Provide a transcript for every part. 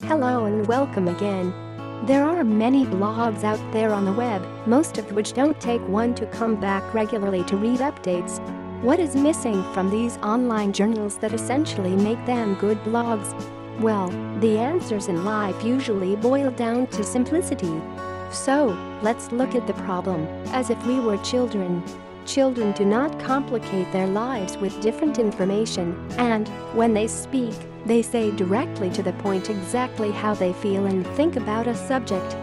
Hello and welcome again. There are many blogs out there on the web, most of which don't take one to come back regularly to read updates. What is missing from these online journals that essentially make them good blogs? Well, the answers in life usually boil down to simplicity. So, let's look at the problem as if we were children. Children do not complicate their lives with different information, and when they speak, they say directly to the point exactly how they feel and think about a subject.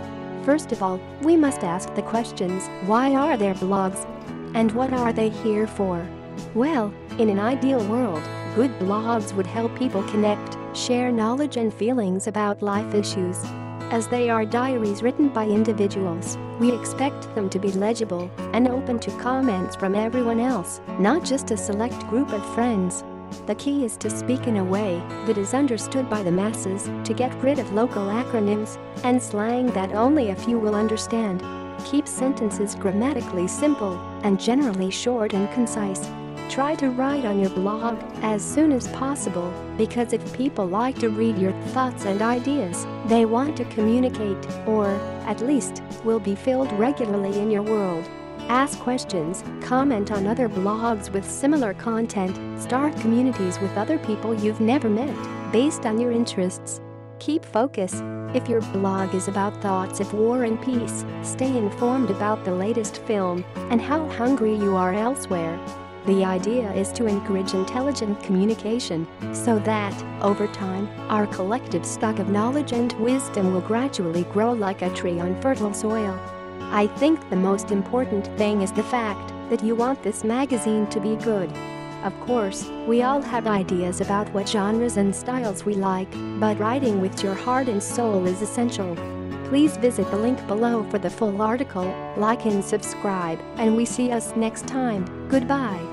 First of all, we must ask the questions: why are there blogs? And what are they here for? Well, in an ideal world, good blogs would help people connect, share knowledge and feelings about life issues. As they are diaries written by individuals, we expect them to be legible and open to comments from everyone else, not just a select group of friends. The key is to speak in a way that is understood by the masses, to get rid of local acronyms and slang that only a few will understand. Keep sentences grammatically simple and generally short and concise. Try to write on your blog as soon as possible, because if people like to read your thoughts and ideas, they want to communicate, or, at least, will be filled regularly in your world. Ask questions, comment on other blogs with similar content, start communities with other people you've never met, based on your interests. Keep focus. If your blog is about thoughts of war and peace, stay informed about the latest film and how hungry you are elsewhere. The idea is to encourage intelligent communication so that, over time, our collective stock of knowledge and wisdom will gradually grow like a tree on fertile soil. I think the most important thing is the fact that you want this magazine to be good. Of course, we all have ideas about what genres and styles we like, but writing with your heart and soul is essential. Please visit the link below for the full article, like and subscribe, and we see us next time. Goodbye.